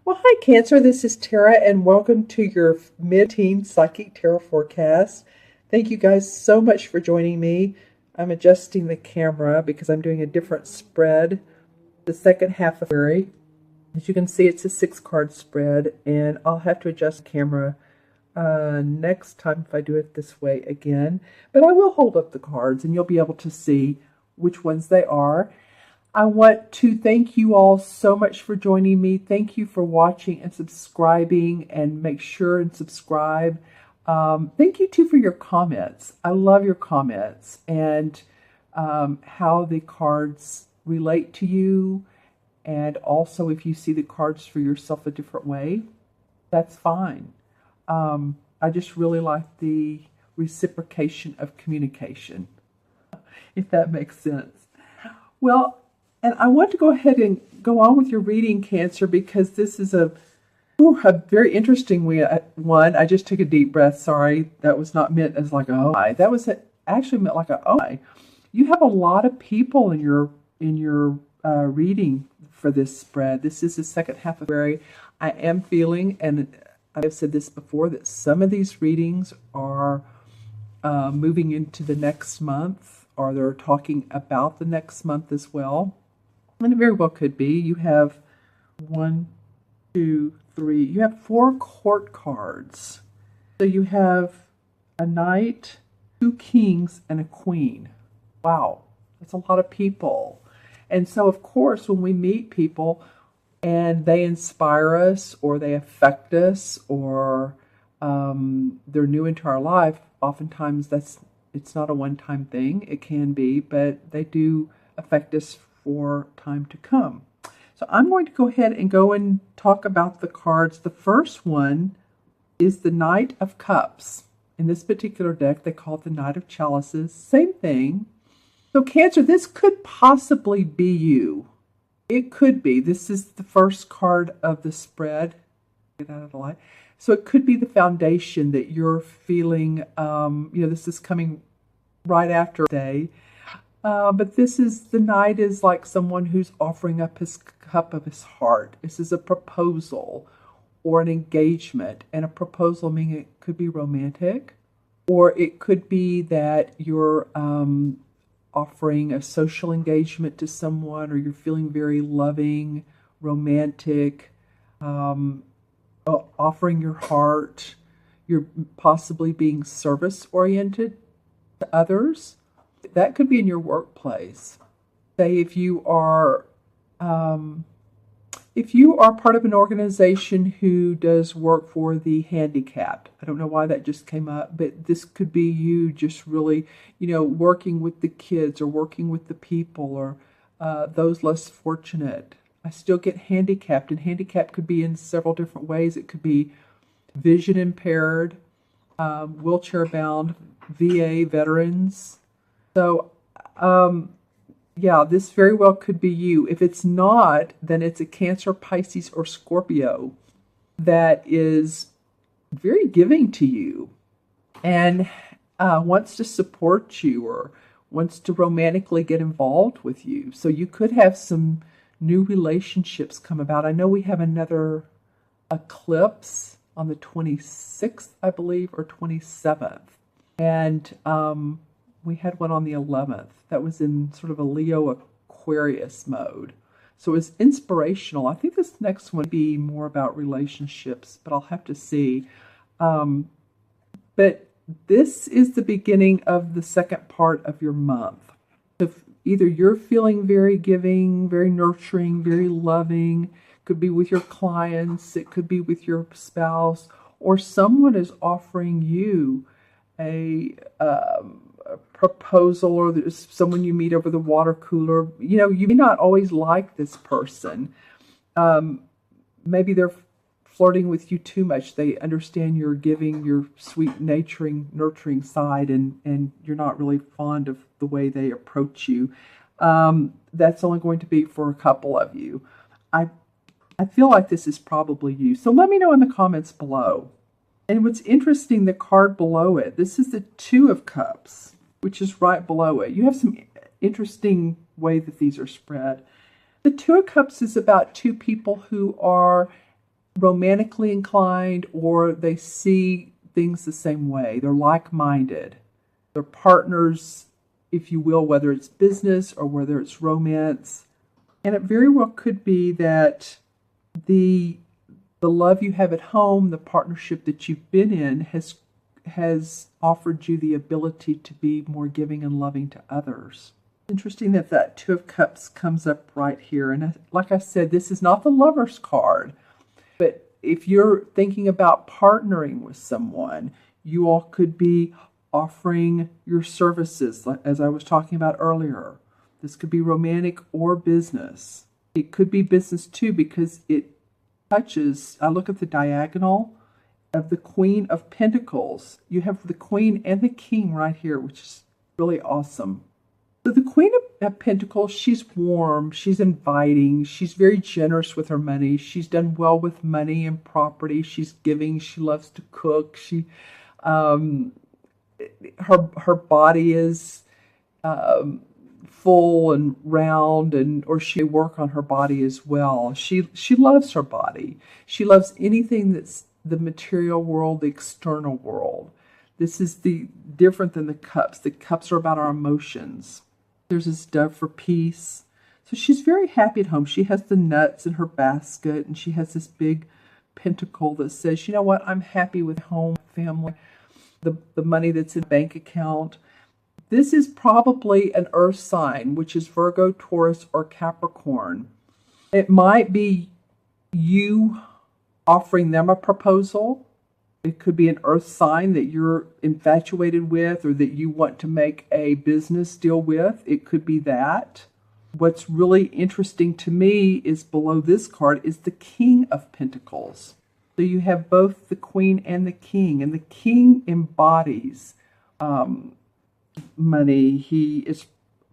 Well, hi, Cancer. This is Tara, and welcome to your mid-teen psychic tarot forecast. Thank you guys so much for joining me. I'm adjusting the camera because I'm doing a different spread, the second half of February. As you can see, it's a 6-card spread, and I'll have to adjust the camera next time if I do it this way again. But I will hold up the cards, and you'll be able to see which ones they are. I want to thank you all so much for joining me. Thank you for watching and subscribing, and make sure and subscribe. Thank you too for your comments. I love your comments and how the cards relate to you. And also if you see the cards for yourself a different way, that's fine. I just really like the reciprocation of communication, if that makes sense. Well, and I want to go ahead and go on with your reading, Cancer, because this is a very interesting one. I just took a deep breath. Sorry, that was not meant as like a oh my. That was actually meant like a oh my. You have a lot of people in your reading for this spread. This is the second half of February. I am feeling, and I've said this before, that some of these readings are moving into the next month, or they're talking about the next month as well. And it very well could be. You have 1, 2, 3. You have 4 court cards. So you have a knight, 2 kings, and a queen. Wow, that's a lot of people. And so, of course, when we meet people and they inspire us, or they affect us, or they're new into our life, oftentimes it's not a one-time thing. It can be, but they do affect us for time to come. So I'm going to go ahead and talk about the cards. The first one is the Knight of Cups. In this particular deck, they call it the Knight of Chalices. Same thing. So Cancer, this could possibly be you. It could be. This is the first card of the spread. Get out of the light. So it could be the foundation that you're feeling. This is coming right after day. But the knight is like someone who's offering up his cup of his heart. This is a proposal or an engagement. And a proposal meaning it could be romantic, or it could be that you're offering a social engagement to someone, or you're feeling very loving, romantic, offering your heart. You're possibly being service-oriented to others. That could be in your workplace. Say if you are part of an organization who does work for the handicapped. I don't know why that just came up, but this could be you just really, working with the kids, or working with the people, or those less fortunate. I still get handicapped, and handicapped could be in several different ways. It could be vision impaired, wheelchair bound, VA veterans. So, this very well could be you. If it's not, then it's a Cancer, Pisces, or Scorpio that is very giving to you and wants to support you, or wants to romantically get involved with you. So you could have some new relationships come about. I know we have another eclipse on the 26th, I believe, or 27th. And we had one on the 11th. That was in sort of a Leo Aquarius mode. So it was inspirational. I think this next one would be more about relationships, but I'll have to see. But this is the beginning of the second part of your month. If either you're feeling very giving, very nurturing, very loving, could be with your clients, it could be with your spouse, or someone is offering you a proposal, or there's someone you meet over the water cooler. You may not always like this person. Maybe they're flirting with you too much. They understand you're giving your sweet, nurturing side, and you're not really fond of the way they approach you. That's only going to be for a couple of you. I feel like this is probably you. So let me know in the comments below. And what's interesting, the card below it, this is the 2 of Cups, which is right below it. You have some interesting way that these are spread. The 2 of Cups is about 2 people who are romantically inclined, or they see things the same way. They're like-minded. They're partners, if you will, whether it's business or whether it's romance. And it very well could be that the love you have at home, the partnership that you've been in, has offered you the ability to be more giving and loving to others. Interesting that that Two of Cups comes up right here. And like I said, this is not the Lover's card. But if you're thinking about partnering with someone, you all could be offering your services, as I was talking about earlier. This could be romantic or business. It could be business too, because it touches, I look at the diagonal of the Queen of Pentacles. You have the Queen and the King right here, which is really awesome. So the Queen of Pentacles, she's warm, she's inviting, she's very generous with her money. She's done well with money and property. She's giving, she loves to cook. Her body is full and round, or she work on her body as well. She loves her body. She loves anything that's the material world, the external world. This is different than the cups. The cups are about our emotions. There's this dove for peace. So she's very happy at home. She has the nuts in her basket, and she has this big pentacle that says, you know what, I'm happy with home, family, the money that's in the bank account. This is probably an earth sign, which is Virgo, Taurus, or Capricorn. It might be you offering them a proposal. It could be an earth sign that you're infatuated with, or that you want to make a business deal with. It could be that. What's really interesting to me is below this card is the King of Pentacles. So you have both the Queen and the King. And the King embodies money. He is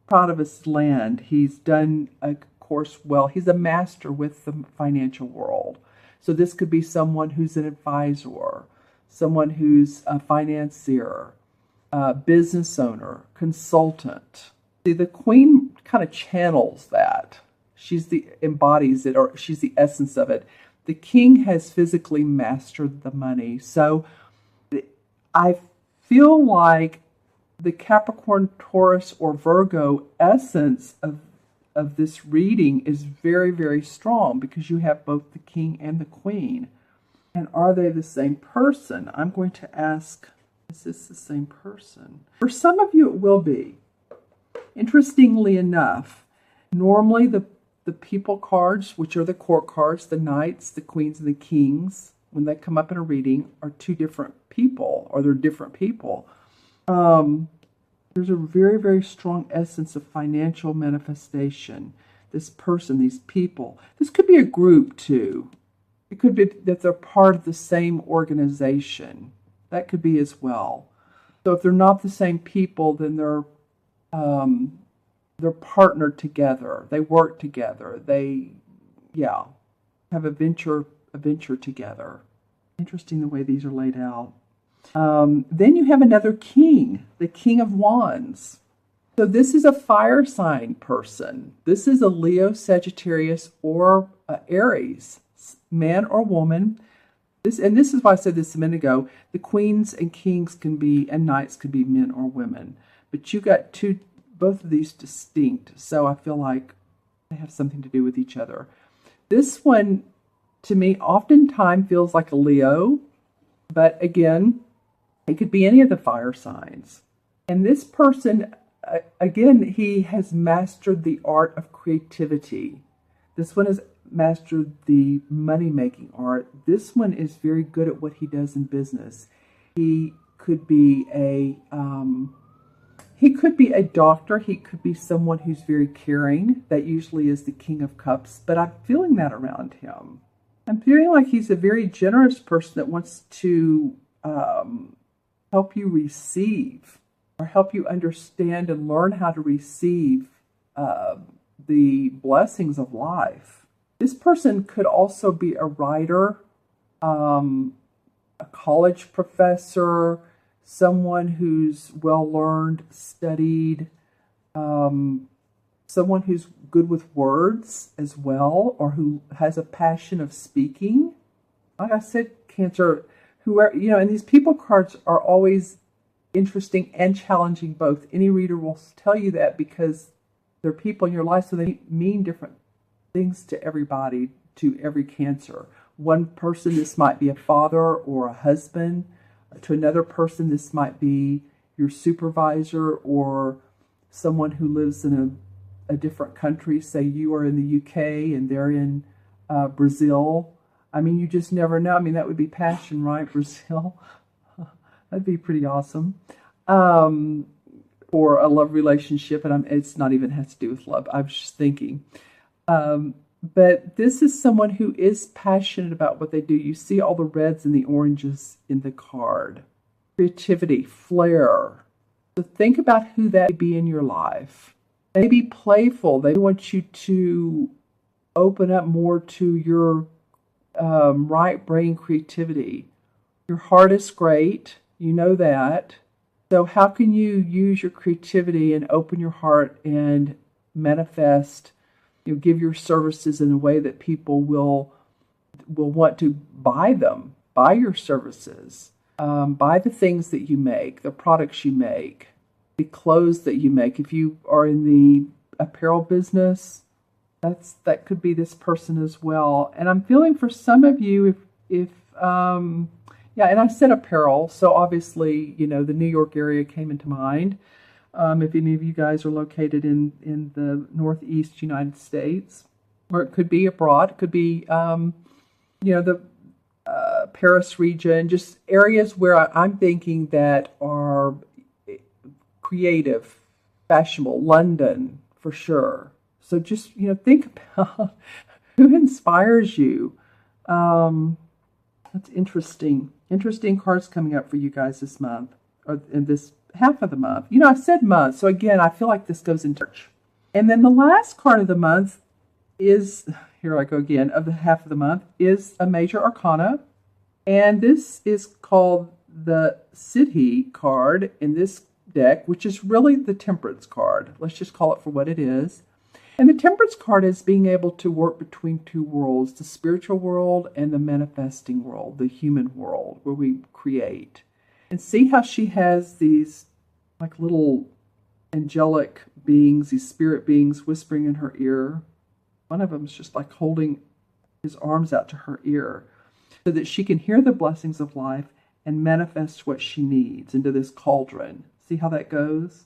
proud of his land. He's done, of course, well. He's a master with the financial world. So this could be someone who's an advisor, someone who's a financier, a business owner, consultant. See, the Queen kind of channels that. Embodies it, or she's the essence of it. The King has physically mastered the money. So I feel like the Capricorn, Taurus, or Virgo essence of this reading is very, very strong, because you have both the King and the Queen. And are they the same person? I'm going to ask, is this the same person? For some of you, it will be. Interestingly enough, normally the people cards, which are the court cards, the knights, the queens, and the kings, when they come up in a reading, are two different people, or they're different people. There's a very, very strong essence of financial manifestation. This person, these people. This could be a group too. It could be that they're part of the same organization. That could be as well. So if they're not the same people, then they're partnered together. They work together. They, have a venture together. Interesting the way these are laid out. Then you have another king, the King of Wands. So this is a fire sign person. This is a Leo, Sagittarius, or Aries, man or woman. This is why I said this a minute ago. The queens and kings and knights can be men or women. But you got both of these distinct. So I feel like they have something to do with each other. This one, to me, oftentimes feels like a Leo. But again, it could be any of the fire signs. And this person, again, he has mastered the art of creativity. This one has mastered the money-making art. This one is very good at what he does in business. He could be a doctor. He could be someone who's very caring. That usually is the King of Cups. But I'm feeling that around him. I'm feeling like he's a very generous person that wants to help you receive, or help you understand and learn how to receive the blessings of life. This person could also be a writer, a college professor, someone who's well-learned, studied, someone who's good with words as well, or who has a passion of speaking. like I said, Cancer, whoever, and these people cards are always interesting and challenging both. Any reader will tell you that because they're people in your life, so they mean different things to everybody, to every Cancer. One person, this might be a father or a husband. To another person, this might be your supervisor or someone who lives in a different country. Say you are in the UK and they're in Brazil. I mean, you just never know. I mean, that would be passion, right? Brazil. That'd be pretty awesome. Or a love relationship, and it's not even has to do with love. I was just thinking. But this is someone who is passionate about what they do. You see all the reds and the oranges in the card. Creativity, flair. So think about who that would be in your life. They be playful. They want you to open up more to your right brain creativity. Your heart is great. You know that. So how can you use your creativity and open your heart and manifest, give your services in a way that people will want to buy your services, buy the things that you make, the products you make, the clothes that you make. If you are in the apparel business, that could be this person as well. And I'm feeling for some of you, and I said apparel, so obviously, the New York area came into mind. If any of you guys are located in the Northeast United States, or it could be abroad, it could be, the Paris region, just areas where I'm thinking that are creative, fashionable, London for sure. So just, think about who inspires you. That's interesting. Interesting cards coming up for you guys this month, or in this half of the month. I said month, so again, I feel like this goes into church. And then the last card of the month is, here I go again, of the half of the month, is a major arcana. And this is called the Siddhi card in this deck, which is really the Temperance card. Let's just call it for what it is. And the Temperance card is being able to work between two worlds, the spiritual world and the manifesting world, the human world, where we create. And see how she has these like little angelic beings, these spirit beings whispering in her ear. One of them is just like holding his arms out to her ear so that she can hear the blessings of life and manifest what she needs into this cauldron. See how that goes?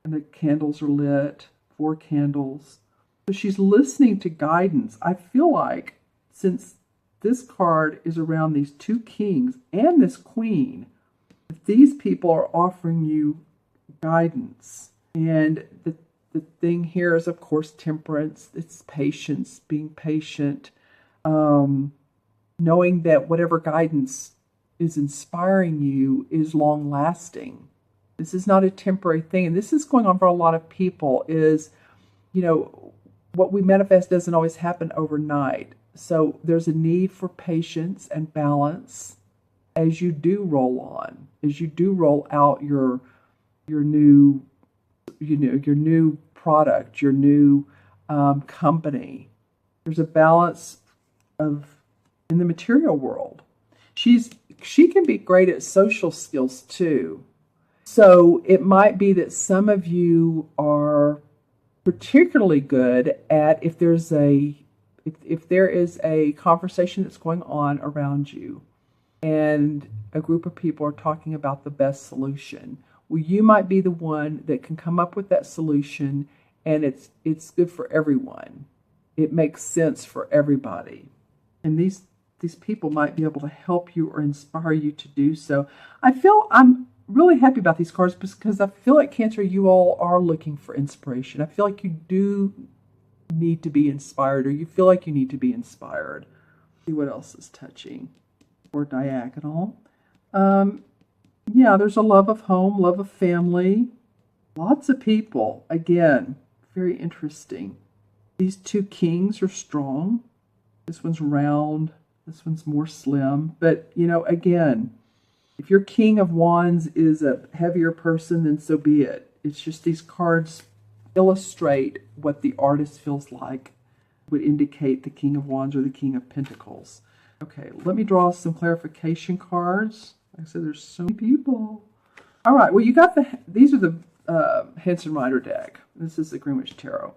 And the candles are lit, 4 candles. So she's listening to guidance. I feel like since this card is around these 2 kings and this queen, these people are offering you guidance. And the thing here is, of course, temperance. It's patience, being patient, knowing that whatever guidance is inspiring you is long-lasting. This is not a temporary thing. And this is going on for a lot of people is, what we manifest doesn't always happen overnight. So there's a need for patience and balance as you do roll on, as you do roll out your new, your new product, your new company. There's a balance in the material world. She can be great at social skills too. So it might be that some of you are particularly good at if there is a conversation that's going on around you and a group of people are talking about the best solution. Well, you might be the one that can come up with that solution, and it's good for everyone. It makes sense for everybody. And these people might be able to help you or inspire you to do so. I'm really happy about these cards because I feel like, Cancer, you all are looking for inspiration. I feel like you do need to be inspired, or you feel like you need to be inspired. Let's see what else is touching or diagonal. There's a love of home, love of family. Lots of people. Again, very interesting. These 2 kings are strong. This one's round. This one's more slim. But, again, if your King of Wands is a heavier person, then so be it. It's just these cards illustrate what the artist feels like would indicate the King of Wands or the King of Pentacles. Okay, let me draw some clarification cards. Like I said, there's so many people. All right, well, you got these are the Henson Rider deck. This is the Greenwich Tarot.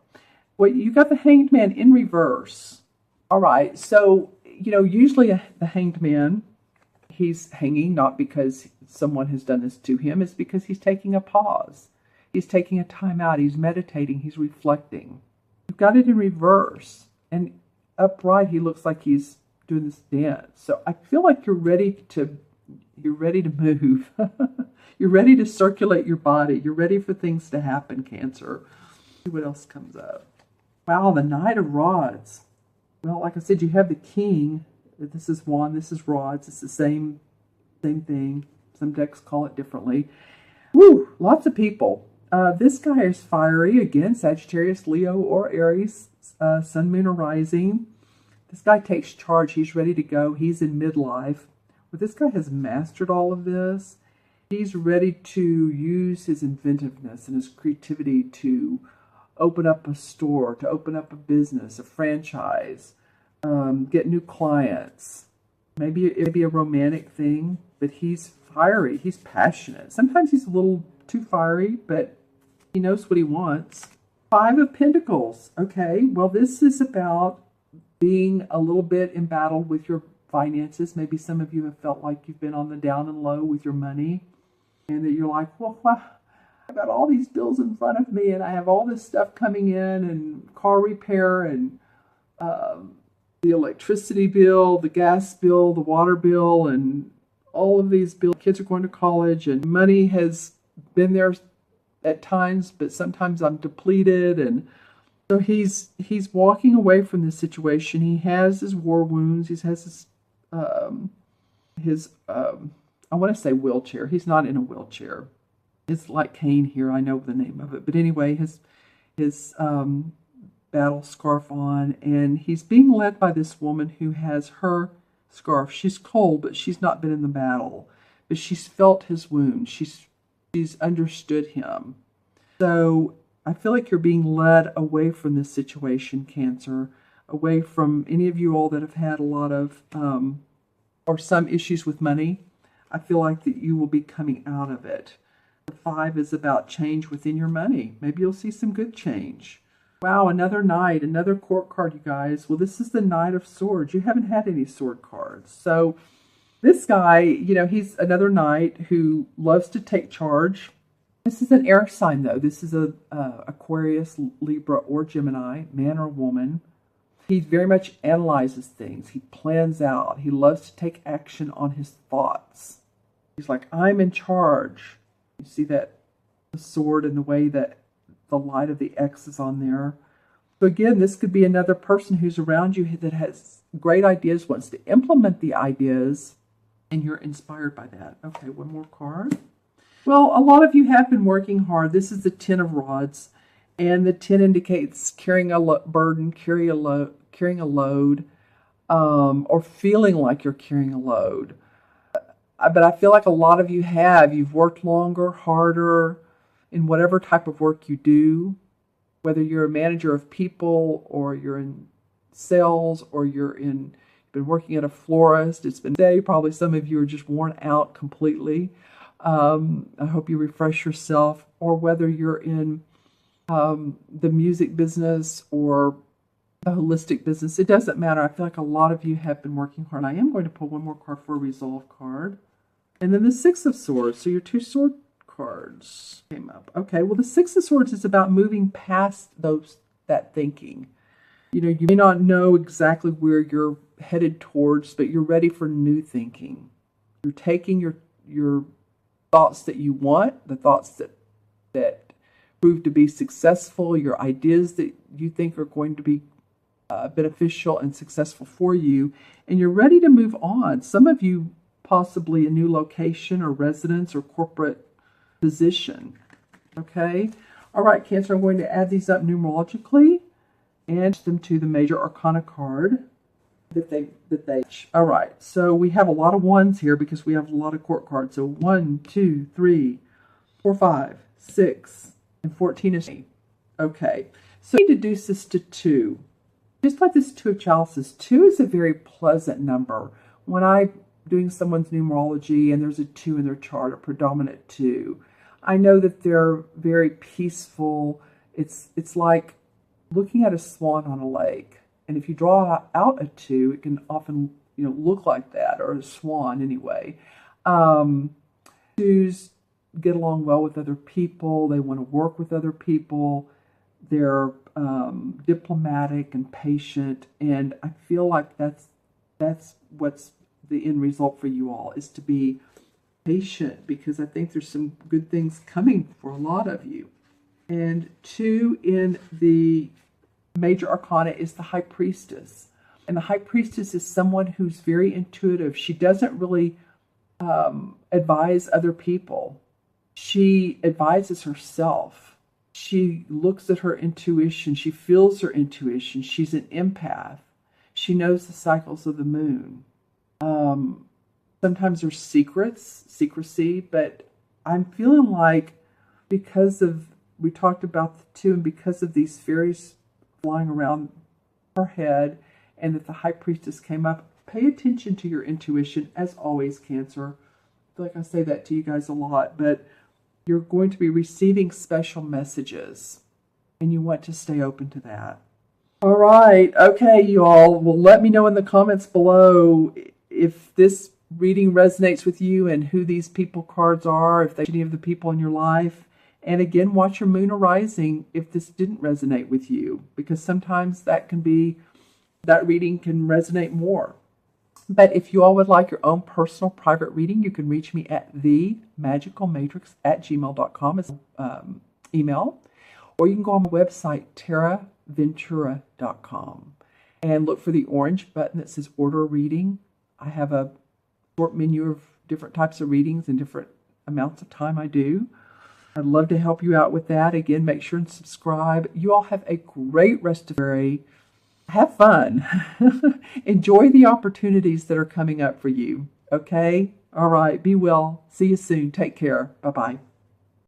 Well, you got the Hanged Man in reverse. All right, so, usually the Hanged Man, he's hanging not because someone has done this to him. It's because he's taking a pause. He's taking a time out. He's meditating. He's reflecting. You've got it in reverse. And upright, he looks like he's doing this dance. So I feel like you're ready to move. You're ready to circulate your body. You're ready for things to happen, Cancer. See what else comes up. Wow, the Knight of Rods. Well, like I said, you have the King. This is Wand, this is Rods. It's the same thing. Some decks call it differently. Woo, lots of people. This guy is fiery. Again, Sagittarius, Leo, or Aries. Sun, Moon, or Rising. This guy takes charge. He's ready to go. He's in midlife. But this guy has mastered all of this. He's ready to use his inventiveness and his creativity to open up a store, to open up a business, a franchise, get new clients. Maybe it'd be a romantic thing, but he's fiery. He's passionate. Sometimes he's a little too fiery, but he knows what he wants. Five of Pentacles. Okay, well, this is about being a little bit embattled with your finances. Maybe some of you have felt like you've been on the down and low with your money, and that you're like, well, I've got all these bills in front of me, and I have all this stuff coming in, and car repair, and the electricity bill, the gas bill, the water bill, and all of these bills. Kids are going to college, and money has been there at times, but sometimes I'm depleted, and so he's walking away from this situation. He has his war wounds. He has his I want to say wheelchair. He's not in a wheelchair. It's like Cain here. I know the name of it, but anyway, his battle scarf on, and he's being led by this woman who has her scarf. She's cold, but she's not been in the battle, but she's felt his wound. She's understood him. So I feel like you're being led away from this situation, Cancer, away from any of you all that have had a lot of or some issues with money. I feel like that you will be coming out of it. The 5 is about change within your money. Maybe you'll see some good change. Wow, another Knight, another court card, you guys. Well, this is the Knight of Swords. You haven't had any sword cards. So this guy, he's another Knight who loves to take charge. This is an air sign, though. This is a Aquarius, Libra, or Gemini, man or woman. He very much analyzes things. He plans out. He loves to take action on his thoughts. He's like, I'm in charge. You see that the sword and the way that the light of the X is on there. So again, this could be another person who's around you that has great ideas, wants to implement the ideas, and you're inspired by that. Okay, one more card. Well, a lot of you have been working hard. This is the 10 of Rods, and the 10 indicates carrying a burden, carrying a load, or feeling like you're carrying a load. But I feel like a lot of you've worked longer, harder, in whatever type of work you do, whether you're a manager of people, or you're in sales, or you've been working at a florist. It's been day. Probably some of you are just worn out completely. I hope you refresh yourself, or whether you're in the music business or the holistic business. It doesn't matter. I feel like a lot of you have been working hard. I am going to pull one more card for a resolve card. And then the 6 of Swords. So your 2 sword cards came up. Okay, well, the 6 of Swords is about moving past that thinking. You may not know exactly where you're headed towards, but you're ready for new thinking. You're taking your thoughts that you want, the thoughts that prove to be successful, your ideas that you think are going to be beneficial and successful for you, and you're ready to move on. Some of you possibly a new location or residence or corporate position. Okay? All right, Cancer, I'm going to add these up numerologically and them to the major arcana card that they all right, so we have a lot of ones here because we have a lot of court cards. So 1, 2, 3, 4, 5, 6, and 14 is 8. Okay, so we deduce this to 2. Just like this Two of Chalices, 2 is a very pleasant number. When I'm doing someone's numerology and there's a 2 in their chart, a predominant 2, I know that they're very peaceful. It's like looking at a swan on a lake. And if you draw out a 2, it can often look like that, or a swan anyway. 2s get along well with other people. They want to work with other people. They're diplomatic and patient, and I feel like that's what's the end result for you all, is to be patient, because I think there's some good things coming for a lot of you. And 2 in the major arcana is the High Priestess. And the High Priestess is someone who's very intuitive. She doesn't really advise other people. She advises herself. She looks at her intuition. She feels her intuition. She's an empath. She knows the cycles of the moon. Sometimes there's secrecy, but I'm feeling like we talked about the 2, and because of these fairies flying around her head, and that the High Priestess came up, pay attention to your intuition, as always, Cancer. I feel like I say that to you guys a lot, but you're going to be receiving special messages, and you want to stay open to that. All right. Okay, you all. Well, let me know in the comments below if this reading resonates with you and who these people cards are, if they're any of the people in your life. And again, watch your moon or rising if this didn't resonate with you, because sometimes that reading can resonate more. But if you all would like your own personal private reading, you can reach me at themagicalmatrix@gmail.com as email. Or you can go on my website, taraventura.com, and look for the orange button that says Order a Reading. I have a short menu of different types of readings and different amounts of time I do. I'd love to help you out with that. Again, make sure and subscribe. You all have a great rest of the day. Have fun. Enjoy the opportunities that are coming up for you. Okay? All right. Be well. See you soon. Take care. Bye-bye.